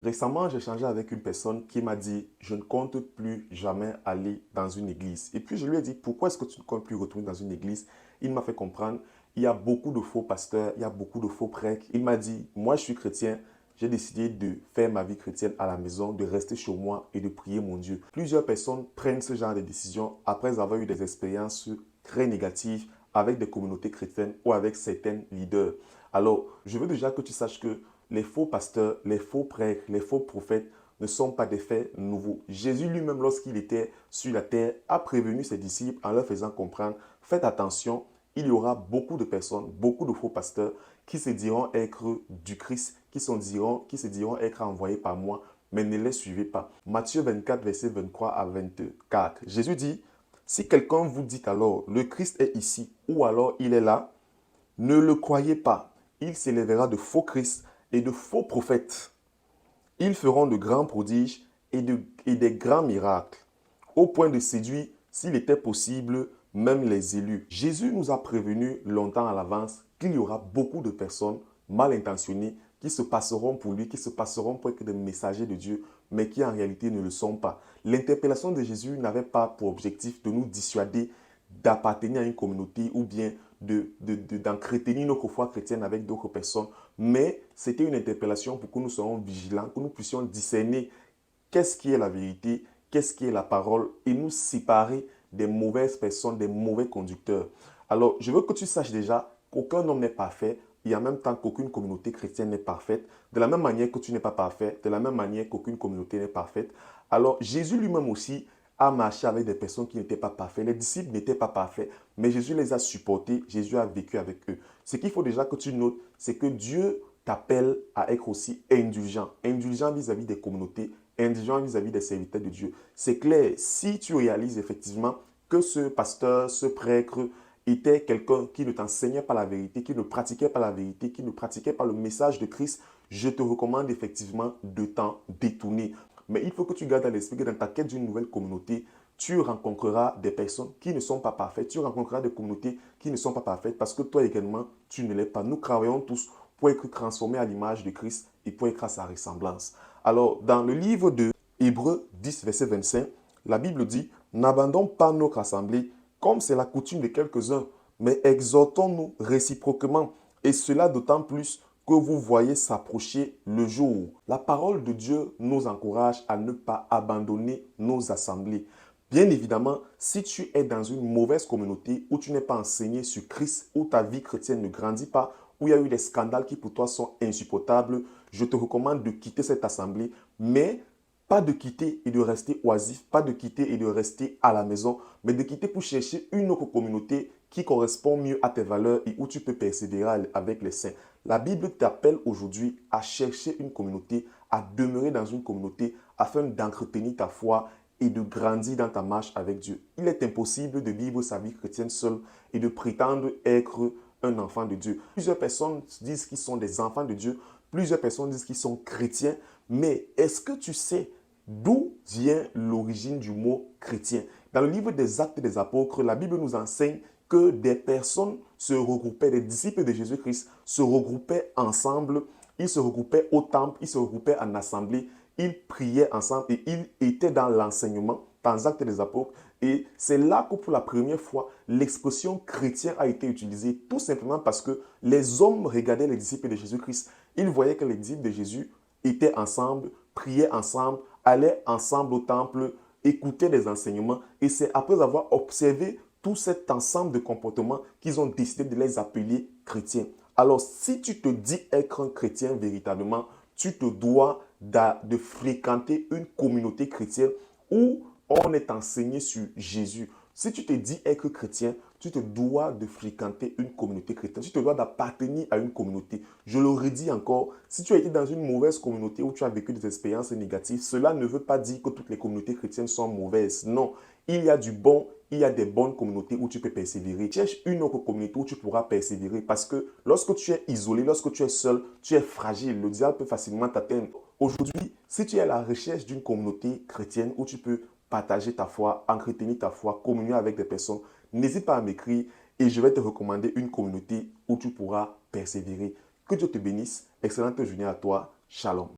Récemment, j'ai échangé avec une personne qui m'a dit, je ne compte plus jamais aller dans une église. Et puis je lui ai dit, pourquoi est-ce que tu ne comptes plus retourner dans une église? Il m'a fait comprendre, il y a beaucoup de faux pasteurs, il y a beaucoup de faux prêtres. Il m'a dit, moi je suis chrétien, j'ai décidé de faire ma vie chrétienne à la maison, de rester chez moi et de prier mon Dieu. Plusieurs personnes prennent ce genre de décisions après avoir eu des expériences très négatives avec des communautés chrétiennes ou avec certains leaders. Alors, je veux déjà que tu saches que les faux pasteurs, les faux prêtres, les faux prophètes ne sont pas des faits nouveaux. Jésus lui-même, lorsqu'il était sur la terre, a prévenu ses disciples en leur faisant comprendre, faites attention, il y aura beaucoup de personnes, beaucoup de faux pasteurs qui se diront être du Christ, qui se diront être envoyés par moi, mais ne les suivez pas. Matthieu 24, verset 23 à 24. Jésus dit, si quelqu'un vous dit alors, le Christ est ici, ou alors il est là, ne le croyez pas. Il s'élèvera de faux Christ et de faux prophètes. Ils feront de grands prodiges et des grands miracles, au point de séduire, s'il était possible, même les élus. Jésus nous a prévenus longtemps à l'avance qu'il y aura beaucoup de personnes mal intentionnées qui se passeront pour lui, qui se passeront pour être des messagers de Dieu, mais qui en réalité ne le sont pas. L'interpellation de Jésus n'avait pas pour objectif de nous dissuader d'appartenir à une communauté ou bien d'entretenir notre foi chrétienne avec d'autres personnes, mais c'était une interpellation pour que nous soyons vigilants, que nous puissions discerner qu'est-ce qui est la vérité, qu'est-ce qui est la parole et nous séparer des mauvaises personnes, des mauvais conducteurs. Alors, je veux que tu saches déjà qu'aucun homme n'est parfait et en même temps qu'aucune communauté chrétienne n'est parfaite. De la même manière que tu n'es pas parfait, de la même manière qu'aucune communauté n'est parfaite. Alors, Jésus lui-même aussi a marché avec des personnes qui n'étaient pas parfaites. Les disciples n'étaient pas parfaits, mais Jésus les a supportés, Jésus a vécu avec eux. Ce qu'il faut déjà que tu notes, c'est que Dieu t'appelle à être aussi indulgent. Indulgent vis-à-vis des communautés, indulgent vis-à-vis des serviteurs de Dieu. C'est clair, si tu réalises effectivement que ce pasteur, ce prêtre était quelqu'un qui ne t'enseignait pas la vérité, qui ne pratiquait pas la vérité, qui ne pratiquait pas le message de Christ, je te recommande effectivement de t'en détourner. Mais il faut que tu gardes à l'esprit que dans ta quête d'une nouvelle communauté, tu rencontreras des personnes qui ne sont pas parfaites, tu rencontreras des communautés qui ne sont pas parfaites parce que toi également, tu ne l'es pas. Nous travaillons tous pour être transformés à l'image de Christ et pour être à sa ressemblance. Alors, dans le livre de Hébreux 10, verset 25, la Bible dit, n'abandonnons pas notre assemblée comme c'est la coutume de quelques-uns, mais exhortons-nous réciproquement, et cela d'autant plus que vous voyez s'approcher le jour. La parole de Dieu nous encourage à ne pas abandonner nos assemblées. Bien évidemment, si tu es dans une mauvaise communauté où tu n'es pas enseigné sur Christ, où ta vie chrétienne ne grandit pas, où il y a eu des scandales qui pour toi sont insupportables, je te recommande de quitter cette assemblée, mais pas de quitter et de rester oisif, pas de quitter et de rester à la maison, mais de quitter pour chercher une autre communauté qui correspond mieux à tes valeurs et où tu peux persévérer avec les saints. La Bible t'appelle aujourd'hui à chercher une communauté, à demeurer dans une communauté afin d'entretenir ta foi et de grandir dans ta marche avec Dieu. Il est impossible de vivre sa vie chrétienne seule et de prétendre être un enfant de Dieu. Plusieurs personnes disent qu'ils sont des enfants de Dieu, plusieurs personnes disent qu'ils sont chrétiens, mais est-ce que tu sais d'où vient l'origine du mot chrétien? Dans le livre des Actes des Apôtres, la Bible nous enseigne que des personnes se regroupaient, des disciples de Jésus-Christ se regroupaient ensemble, ils se regroupaient au temple, ils se regroupaient en assemblée, ils priaient ensemble et ils étaient dans l'enseignement, dans les Actes des Apôtres. Et c'est là que pour la première fois, l'expression chrétien a été utilisée, tout simplement parce que les hommes regardaient les disciples de Jésus-Christ. Ils voyaient que les disciples de Jésus étaient ensemble, priaient ensemble, allaient ensemble au temple, écoutaient des enseignements. Et c'est après avoir observé tout cet ensemble de comportements qu'ils ont décidé de les appeler chrétiens. Alors, si tu te dis être un chrétien véritablement, tu te dois de fréquenter une communauté chrétienne où on est enseigné sur Jésus. Si tu te dis être chrétien, tu te dois de fréquenter une communauté chrétienne. Tu te dois d'appartenir à une communauté. Je le redis encore, si tu as été dans une mauvaise communauté où tu as vécu des expériences négatives, cela ne veut pas dire que toutes les communautés chrétiennes sont mauvaises. Non, il y a du bon, il y a des bonnes communautés où tu peux persévérer. Cherche une autre communauté où tu pourras persévérer parce que lorsque tu es isolé, lorsque tu es seul, tu es fragile. Le diable peut facilement t'atteindre. Aujourd'hui, si tu es à la recherche d'une communauté chrétienne où tu peux partager ta foi, entretenir ta foi, communier avec des personnes, n'hésite pas à m'écrire et je vais te recommander une communauté où tu pourras persévérer. Que Dieu te bénisse. Excellente journée à toi. Shalom.